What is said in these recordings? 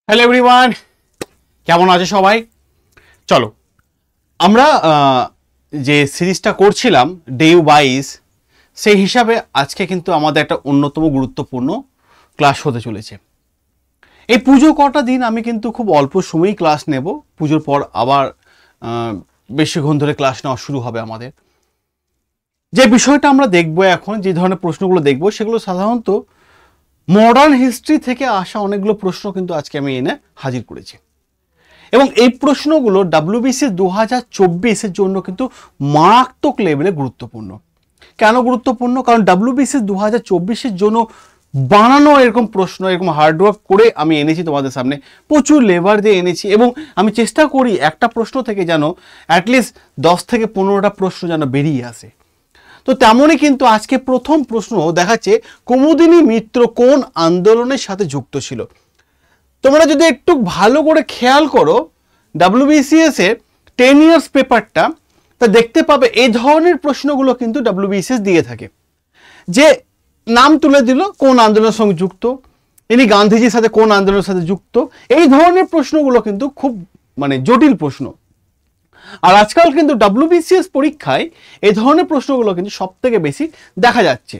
Hello everyone, কেমন আছে সবাই? চলো আমরা যে সিরিজটা করছিলাম ডে ওয়াইজ, সেই হিসাবে আজকে কিন্তু আমাদের একটা অন্যতম গুরুত্বপূর্ণ ক্লাস হতে চলেছে। এই পুজো কটা দিন আমি কিন্তু খুব অল্প সময়ই ক্লাস নেব। পুজোর পর আবার বেশিক্ষণ ধরে ক্লাস নেওয়া শুরু হবে আমাদের। যে বিষয়টা আমরা দেখবো এখন, যে ধরনের প্রশ্নগুলো দেখবো, সেগুলো সাধারণত মডার্ন হিস্ট্রি থেকে আসা অনেকগুলো প্রশ্ন কিন্তু আজকে আমি এনে হাজির করেছি। এবং এই প্রশ্নগুলো ডাব্লিউবিসি 2024-এর জন্য কিন্তু মারাত্মক লেভেলে গুরুত্বপূর্ণ। কেন গুরুত্বপূর্ণ? কারণ ডাব্লিউবিসি 2024-এর জন্য বানানো এরকম প্রশ্ন, এরকম হার্ডওয়ার্ক করে আমি এনেছি তোমাদের সামনে, প্রচুর লেবার দিয়ে এনেছি। এবং আমি চেষ্টা করি একটা প্রশ্ন থেকে যেন অ্যাটলিস্ট 10 থেকে 15টা প্রশ্ন যেন বেরিয়ে আসে। তো তেমনই কিন্তু আজকে প্রথম প্রশ্ন দেখাচ্ছে, কুমুদিনী মিত্র কোন আন্দোলনের সাথে যুক্ত ছিল? তোমরা যদি একটু ভালো করে খেয়াল করো ডাব্লিউবিসিএস এর 10 ইয়ার্স পেপারটা, তা দেখতে পাবে এই ধরনের প্রশ্নগুলো কিন্তু ডাব্লিউবিসিএস দিয়ে থাকে। যে নাম তুলে দিল, কোন আন্দোলনের সঙ্গে যুক্ত, ইনি গান্ধীজির সাথে কোন আন্দোলনের সাথে যুক্ত, এই ধরনের প্রশ্নগুলো কিন্তু খুব জটিল প্রশ্ন। আর আজকাল কিন্তু ডাব্লিউবিসিএস পরীক্ষায় এই ধরনের প্রশ্নগুলো কিন্তু সব থেকে বেশি দেখা যাচ্ছে।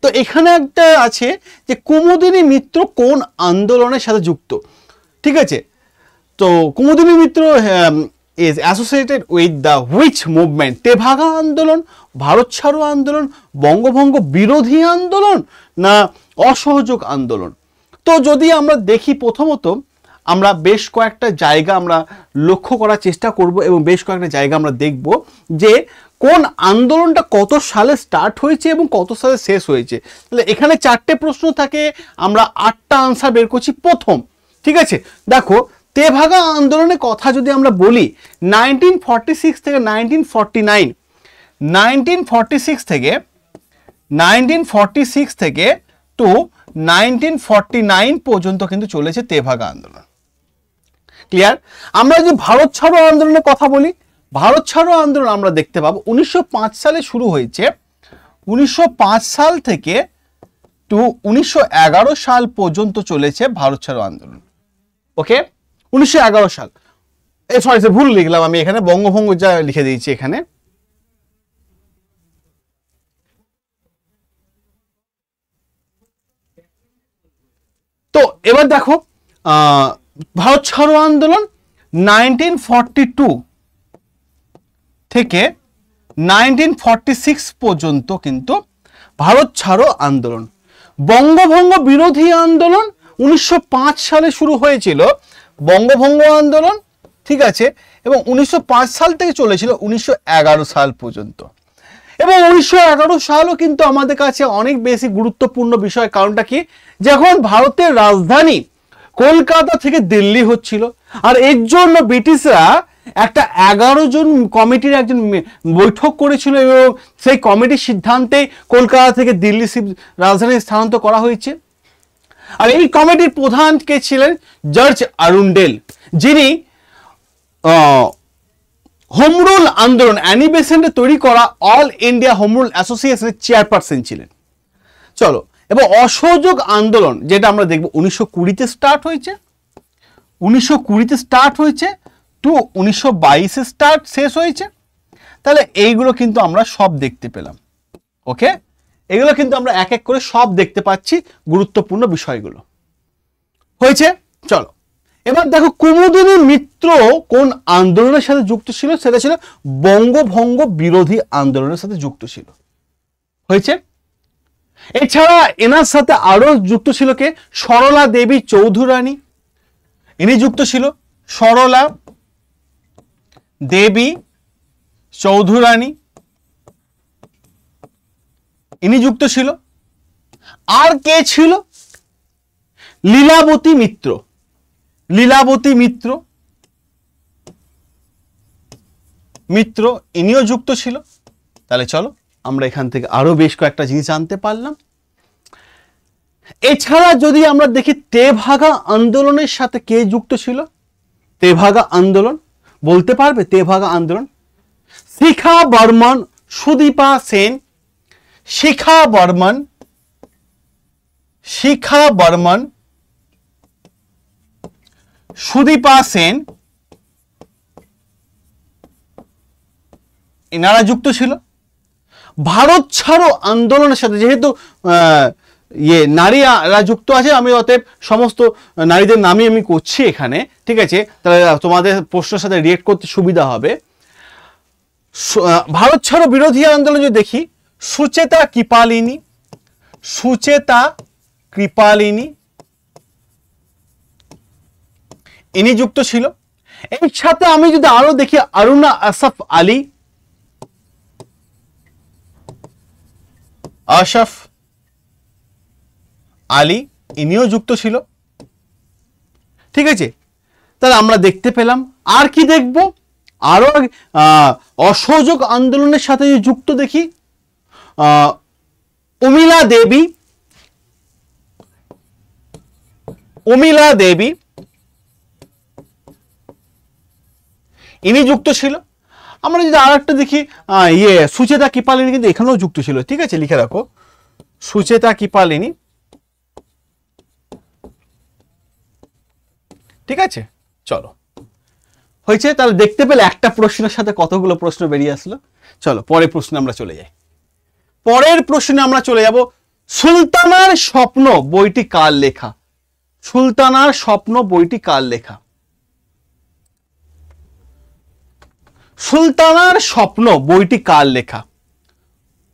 তো এখানে একটা আছে যে কুমুদিনী মিত্র কোন আন্দোলনের সাথে যুক্ত, ঠিক আছে? তো Kumudini Mitra is associated with the which movement? Tebhaga আন্দোলন, ভারত ছাড়ো আন্দোলন, বঙ্গভঙ্গ বিরোধী আন্দোলন, না অসহযোগ আন্দোলন? তো যদি আমরা দেখি, প্রথমত আমরা বেশ কয়েকটা জায়গা আমরা লক্ষ্য করার চেষ্টা করব এবং বেশ কয়েকটা জায়গা আমরা দেখব যে কোন আন্দোলনটা কত সালে স্টার্ট হয়েছে এবং কত সালে শেষ হয়েছে। তাহলে এখানে 4টে প্রশ্ন থাকে, আমরা 8টা আনসার বের করছি প্রথম, ঠিক আছে? দেখো, তেভাগা আন্দোলনের কথা যদি আমরা বলি, 1946 থেকে 1946 থেকে টু 1949 পর্যন্ত কিন্তু চলেছে তেভাগা আন্দোলন। ক্লিয়ার? আমরা যদি ভারত ছাড়ো আন্দোলনের কথা বলি, ভারত ছাড়ো আন্দোলন আমরা দেখতে পাবো 1905 সালে শুরু হয়েছে। 1905 সাল থেকে টু 1911 সাল পর্যন্ত চলেছে ভারত ছাড়ো আন্দোলন। ওকে, 1911 সাল, সরি ভুল লিখলাম আমি, এখানে বঙ্গভঙ্গ যা লিখে দিয়েছি এখানে। তো এবার দেখো, ভারত ছাড়ো আন্দোলন 1942 থেকে 1946 পর্যন্ত কিন্তু ভারত ছাড়ো আন্দোলন। বঙ্গভঙ্গ বিরোধী আন্দোলন 1905 সালে শুরু হয়েছিল, বঙ্গভঙ্গ আন্দোলন, ঠিক আছে? এবং 1905 সাল থেকে চলেছিল 1911 সাল পর্যন্ত। এবং 1911 সালও কিন্তু আমাদের কাছে অনেক বেশি গুরুত্বপূর্ণ বিষয়। কারণটা কি? যখন ভারতের রাজধানী কলকাতা থেকে দিল্লি হচ্ছিল, আর এর জন্য ব্রিটিশরা একটা 11 জন কমিটির একজন বৈঠক করেছিল এবং সেই কমিটির সিদ্ধান্তে কলকাতা থেকে দিল্লি রাজধানী স্থানান্তর করা হয়েছে। আর এই কমিটির প্রধান কে ছিলেন? জর্জ আরুন্ডেল, যিনি হোম রুল আন্দোলন, অ্যানি বেসেন্টের তৈরি করা অল ইন্ডিয়া হোম রুল অ্যাসোসিয়েশনের চেয়ারপারসন ছিলেন। চলো, এবং অসহযোগ আন্দোলন যেটা আমরা দেখব 1920-তে স্টার্ট হয়েছে, 1920-তে স্টার্ট হয়েছে টু 1922-এ শেষ হয়েছে। তাহলে এইগুলো কিন্তু আমরা সব দেখতে পেলাম। ওকে, এগুলো কিন্তু আমরা এক এক করে সব দেখতে পাচ্ছি, গুরুত্বপূর্ণ বিষয়গুলো হয়েছে। চলো, এবার দেখো, কুমুদিনী মিত্র কোন আন্দোলনের সাথে যুক্ত ছিল? সেটা ছিল বঙ্গভঙ্গ বিরোধী আন্দোলনের সাথে যুক্ত ছিল। হয়েছে। এছাড়া এনার সাথে আরো যুক্ত ছিল কে? সরলা দেবী চৌধুরানী, ইনি যুক্ত ছিল। সরলা দেবী চৌধুরানী, ইনি যুক্ত ছিল। আর কে ছিল? লীলাবতী মিত্র, লীলাবতী মিত্র, ইনিও যুক্ত ছিল। তাহলে চলো, আমরা এখান থেকে আরো বেশ কয়েকটা জিনিস জানতে পারলাম। এছাড়া যদি আমরা দেখি তেভাগা আন্দোলনের সাথে কে যুক্ত ছিল? তেভাগা আন্দোলন বলতে পারবে? তেভাগা আন্দোলন, শিখা বর্মন, সুদীপা সেন, শিখা বর্মন, সুদীপা সেন, এনারা যুক্ত ছিল। ভারত ছাড়ো আন্দোলনের সাথে যেহেতু নারীরা যুক্ত আছে, আমি অতএব সমস্ত নারীদের নামই আমি করছি এখানে, ঠিক আছে? তাহলে তোমাদের প্রশ্নের সাথে রিয়েক্ট করতে সুবিধা হবে। ভারত ছাড়ো বিরোধী আন্দোলন যদি দেখি, সুচেতা কৃপালিনী, সুচেতা কৃপালিনী ইনি যুক্ত ছিল। এর সাথে আমি যদি আরো দেখি, অরুণা আসফ আলী, আশরাফ আলী ইনিও যুক্ত ছিল, ঠিক আছে? তাহলে আমরা দেখতে পেলাম। আর কি দেখব? আরো অসহযোগ আন্দোলনের সাথে যুক্ত দেখি, উমিলা দেবী, উমিলা দেবী ইনি যুক্ত ছিল। আমরা যদি আর একটা দেখি, সুচেতা কৃপালিনী কিন্তু এখানেও যুক্ত ছিল, ঠিক আছে? লিখে রাখো, সুচেতা কৃপালিনী, ঠিক আছে? চলো, হয়েছে। তাহলে দেখতে পেলে একটা প্রশ্নের সাথে কতগুলো প্রশ্ন বেরিয়ে আসলো। চলো পরের প্রশ্নে আমরা চলে যাই। পরের প্রশ্নে আমরা চলে যাব, সুলতানার স্বপ্ন বইটি কার লেখা? সুলতানার স্বপ্ন বইটি কার লেখা? সুলতানার স্বপ্ন বইটি কার লেখা?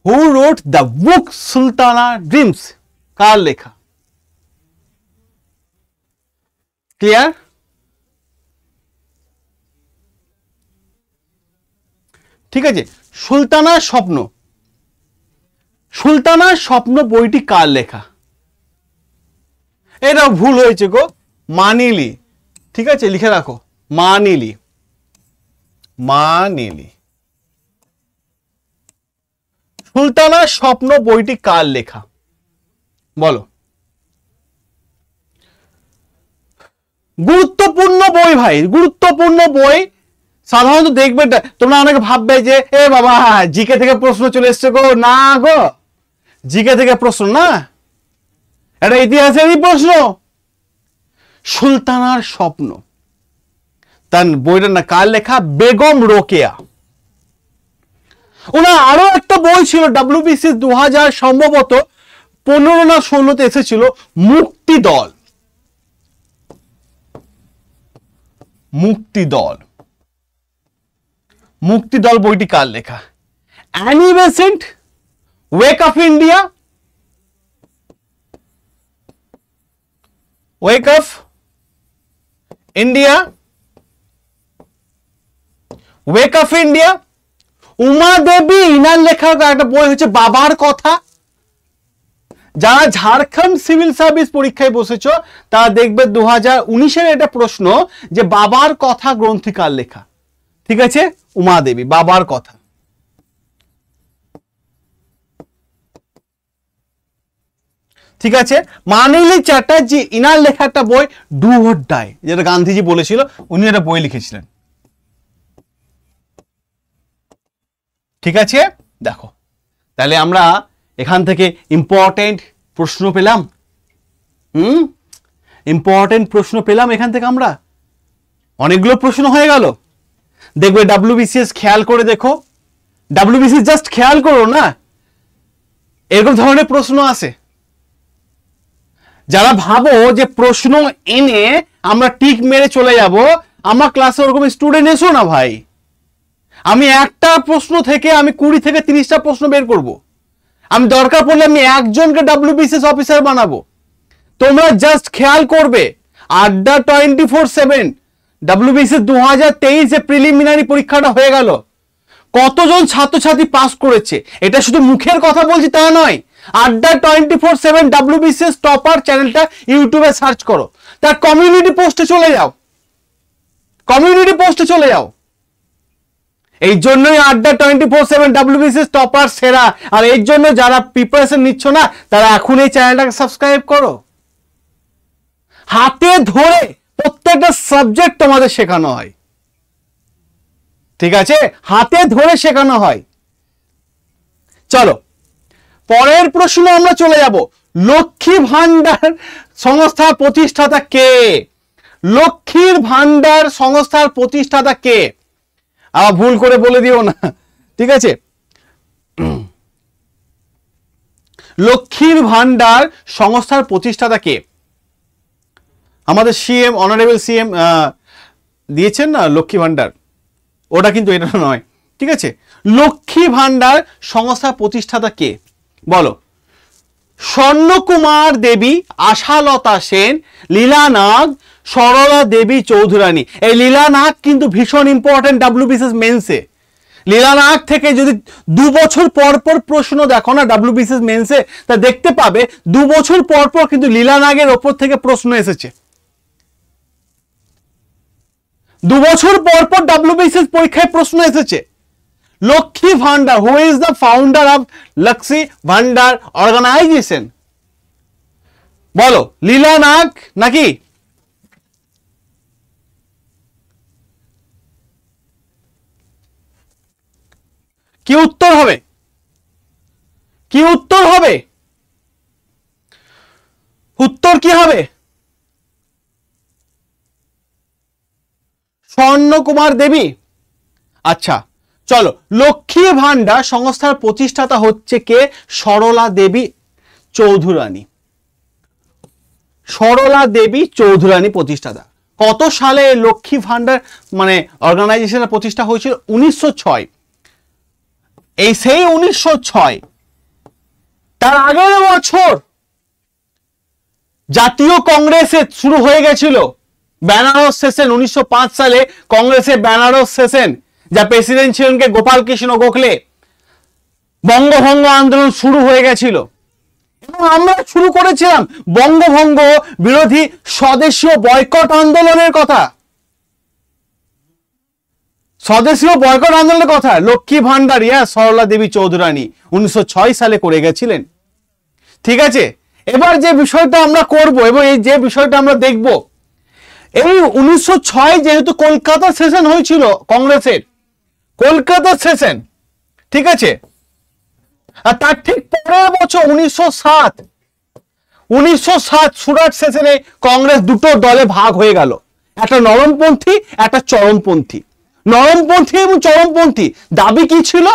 Who wrote the book Sultana dreams? কার লেখা? ক্লিয়ার? ঠিক আছে, সুলতানার স্বপ্ন, সুলতানার স্বপ্ন বইটি কার লেখা? এটা ভুল হয়েছে গো, মানিলি, ঠিক আছে? লিখে রাখো, মানিলি, মানিলি। সুলতানার স্বপ্ন বইটি কার লেখা? বলো। গুরুত্বপূর্ণ বই ভাই, গুরুত্বপূর্ণ বই। সাধারণত দেখবে তোমরা অনেকে ভাববে যে এ বাবা জিকে থেকে প্রশ্ন চলে এসছে গো। না গো, জিকে থেকে প্রশ্ন না, এটা ইতিহাসেরই প্রশ্ন। সুলতানার স্বপ্ন, তার বইটার না কার লেখা? বেগম রোকেয়া। ওনার আরো একটা বই ছিল WBC 2000 সম্ভবত 15 না 16তে এসেছিল, মুক্তি দল। মুক্তি দল, মুক্তি দল বইটি কার লেখা? Annie Besant, wake up India, wake up India, wake up India. Uma Devi, ইনার লেখা একটা বই হচ্ছে বাবার কথা। যারা ঝাড়খণ্ড সিভিল সার্ভিস পরীক্ষায় বসেছো তারা দেখবে 2019-এর এটা প্রশ্ন যে বাবার কথা গ্রন্থি কার লেখা? ঠিক আছে, উমা দেবী, বাবার কথা। ঠিক আছে, মানিলি চ্যাটার্জি, ইনার লেখা একটা বই ডু অর ডাই, যেটা গান্ধীজি বলেছিল, উনি একটা বই লিখেছিলেন। ঠিক আছে, দেখো তাহলে আমরা এখান থেকে ইম্পর্টেন্ট প্রশ্ন পেলাম। ইম্পর্টেন্ট প্রশ্ন পেলাম এখান থেকে আমরা, অনেকগুলো প্রশ্ন হয়ে গেল। দেখবে WBCS খেয়াল করে দেখো, WBCS জাস্ট খেয়াল করো না, এরকম ধরনের প্রশ্ন আসে। যারা ভাবো যে প্রশ্ন এনে আমরা টিক মেরে চলে যাব, আমার ক্লাসে ওরকম স্টুডেন্ট এসো না ভাই। আমি একটা প্রশ্ন থেকে আমি 20 থেকে 30টা প্রশ্ন বের করব। আমি দরকার পড়লে আমি একজনকে WBCS অফিসার বানাবো। তোমরা জাস্ট খেয়াল করবে, আড্ডা 24/7 WBCS 2023 এ প্রিলিমিনারি পরীক্ষাটা হয়ে গেল, কতজন ছাত্রছাত্রী পাস করেছে। এটা শুধু মুখের কথা বলছি তা নয়, আড্ডা 24/7 WBCS টপার চ্যানেলটা ইউটিউবে সার্চ করো, তার কমিউনিটি পোস্টে চলে যাও, কমিউনিটি পোস্টে চলে যাও। এই জন্যই আড্ডা 24/7 WBCS টপার সেরা। আর এর জন্য যারা প্রিপারেশন নিচ্ছ না তারা এখন এই চ্যানেলটাকে সাবস্ক্রাইব করো। হাতে ধরে প্রত্যেকটা সাবজেক্ট তোমাদের শেখানো হয়, ঠিক আছে, হাতে ধরে শেখানো হয়। চলো পরের প্রশ্ন আমরা চলে যাব। লক্ষ্মী ভান্ডার সংস্থা প্রতিষ্ঠাতা কে? লক্ষ্মীর ভান্ডার সংস্থার প্রতিষ্ঠাতা কে? আবার ভুল করে বলে দিও না, ঠিক আছে? লক্ষ্মীর ভান্ডার সংস্থার প্রতিষ্ঠাতা কে? আমাদের সিএম, অনারেবল সিএম দিয়েছেন না লক্ষ্মী ভান্ডার, ওটা কিন্তু এটা নয়, ঠিক আছে? লক্ষ্মী ভান্ডার সংস্থার প্রতিষ্ঠাতা কে বলো? স্বর্ণকুমার দেবী, আশালতা সেন, লীলা নাগ, সরলা দেবী চৌধুরানী। এই লীলা নাগ কিন্তু ভীষণ ইম্পর্টেন্ট ডাব্লিউবিসিএস মেন্সে। লীলা নাগ থেকে যদি 2 বছর পর পর প্রশ্ন দেখো না ডাব্লিউবিসিএস মেন্সে, তা দেখতে পাবে 2 বছর পর পর কিন্তু লীলা নাগের ওপর থেকে প্রশ্ন এসেছে। 2 বছর পর পর ডাব্লিউবিসিএস পরীক্ষায় প্রশ্ন এসেছে। Lakshmi Bhandar, who is the founder of Lakshmi Bhandar organisation? বলো, লীলা নাগ নাকি? কি উত্তর হবে? কি উত্তর হবে? উত্তর কি হবে? স্বর্ণকুমার দেবী। আচ্ছা চলো, লক্ষ্মী ভান্ডার সংস্থার প্রতিষ্ঠাতা হচ্ছে কে? সরলা দেবী চৌধুরানী। সরলা দেবী চৌধুরানী প্রতিষ্ঠাতা। কত সালে লক্ষ্মী ভান্ডার মানে অর্গানাইজেশনের প্রতিষ্ঠা হয়েছিল? 1906। এই সেই 1906। তার আগের বছর জাতীয় কংগ্রেসে শুরু হয়ে গেছিল বেনারস সেশন। 1905 সালে কংগ্রেসের বেনারস সেশন, যা প্রেসিডেন্ট ছিলেন কে? গোপাল কৃষ্ণ গোখলে। বঙ্গভঙ্গ আন্দোলন শুরু হয়ে গেছিল এবং আমরা শুরু করেছিলাম বঙ্গভঙ্গ বিরোধী স্বদেশীয় বয়কট আন্দোলনের কথা। স্বদেশীয় বয়কট আন্দোলনের কথা লক্ষ্মী ভান্ডার, সরলা দেবী চৌধুরানী 1906 সালে করে গেছিলেন, ঠিক আছে? এবার যে বিষয়টা আমরা করব এবং এই যে বিষয়টা আমরা দেখব, এই 1906 যেহেতু কলকাতা সেশন হয়েছিল কংগ্রেসের, কলকাতা সেশন, ঠিক আছে? আর তার ঠিক পরের বছর 1907 সুরাট সেশনে কংগ্রেস দুটো দলে ভাগ হয়ে গেল, একটা নরমপন্থী একটা চরমপন্থী। নরমপন্থী এবং চরমপন্থী দাবি কি ছিল?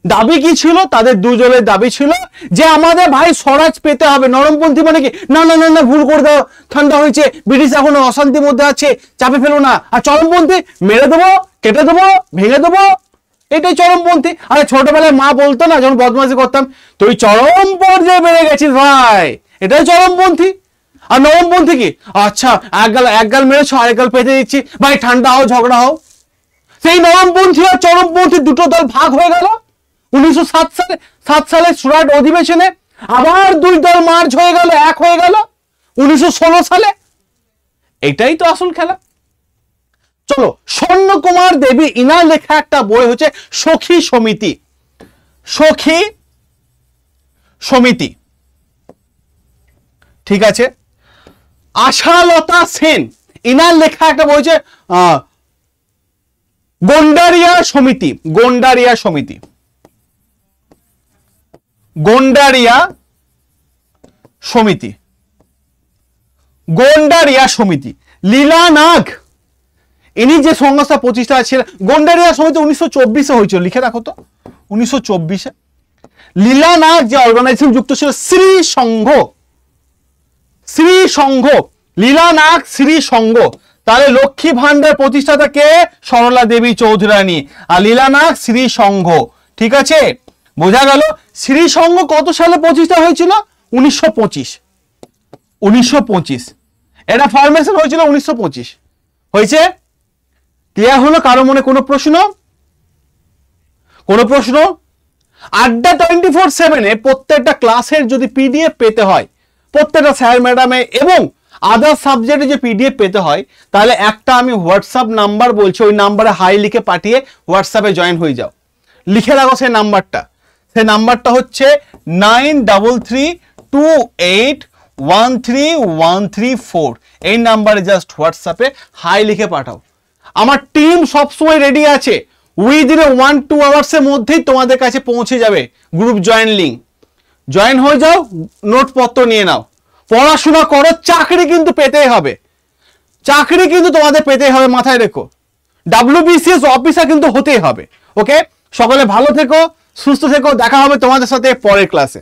দাবি কি ছিল? তাদের দুজনের দাবি ছিল যে আমাদের ভাই স্বরাজ পেতে হবে। নরমপন্থী মানে কি? না না না না, ভুল করে দাও, ঠান্ডা হয়েছে, ব্রিটিশ এখনো অশান্তির মধ্যে আছে, চাপে ফেলো না। আর চরমপন্থী, মেরে দেবো, কেটে দেবো, ভেঙে দেবো, এটাই চরমপন্থী। আরে ছোটবেলায় মা বলতো না যখন বদমাশি করতাম, তুই চরম পর্যায়ে বেড়ে গেছিস ভাই, এটাই চরমপন্থী। আর নরমপন্থী কি? আচ্ছা এক গাল মেরেছো, আরেক গাল পেতে দিচ্ছি, ভাই ঠান্ডা হও, ঝগড়া হও। সেই নরমপন্থী আর চরমপন্থী দুটো দল ভাগ হয়ে গেল 1907 সালে সুরাট অধিবেশনে। আবার দুই দল মার্চ হয়ে গেল, এক হয়ে গেল 1916 সালে। এটাই তো আসল খেলা। চলো, স্বর্ণকুমার দেবী, ইনার লেখা একটা বই হচ্ছে সখী সমিতি। সখী সমিতি, ঠিক আছে? আশালতা সেন, ইনার লেখা একটা বই হচ্ছে গন্ডারিয়া সমিতি। গন্ডারিয়া সমিতি, গন্ডারিয়া সমিতি, গন্ডারিয়া সমিতি। লীলা নাগ, ইনি যে সংস্থা প্রতিষ্ঠা ছিলেন, গন্ডারিয়া সমিতি 1924 হয়েছিল, লিখে রাখো তো 1924। লীলা নাগ যে অর্গানাইজেশন যুক্ত ছিল শ্রী সংঘ, শ্রী সংঘ, লীলা নাগ শ্রী সংঘ। তাহলে লক্ষ্মী ভান্ডার প্রতিষ্ঠাতা কে? সরলা দেবী চৌধুরানী। আর লীলা নাগ শ্রী সংঘ, ঠিক আছে? বোঝা গেল? শ্রী সংঘ কত সালে প্রতিষ্ঠা হয়েছিল? 1925। 1925 এটা ফরমেশন হয়েছিল 1925 হয়েছে। ক্লিয়ার হলো? কারো মনে কোনো প্রশ্ন? কোনো প্রশ্ন? আড্ডা 24/7 প্রত্যেকটা ক্লাসের যদি পিডিএফ পেতে হয়, প্রত্যেকটা স্যার ম্যাডামে এবং আদার সাবজেক্টে যে পিডিএফ পেতে হয়, তাহলে একটা আমি হোয়াটসঅ্যাপ নাম্বার বলছি, ওই নাম্বারে হাই লিখে পাঠিয়ে হোয়াটসঅ্যাপে জয়েন হয়ে যাও। লিখে রাখো সেই নাম্বারটা। সেই নাম্বারটা হচ্ছে 9332813134। এই নাম্বারে জাস্ট হোয়াটসঅ্যাপে হাই লিখে পাঠাও। আমার টিম সবসময় রেডি আছে, উইদিন 1-2 আওয়ার্সের মধ্যেই তোমাদের কাছে পৌঁছে যাবে গ্রুপ জয়েন লিঙ্ক। জয়েন হয়ে যাও, নোটপত্র নিয়ে নাও, পড়াশোনা করো, চাকরি কিন্তু পেতেই হবে। চাকরি কিন্তু তোমাদের পেতেই হবে, মাথায় রেখো। WBCS অফিসার কিন্তু হতেই হবে। ওকে, সকলে ভালো থেকো, সুস্থ থেকো, দেখা হবে তোমাদের সাথে পরের ক্লাসে।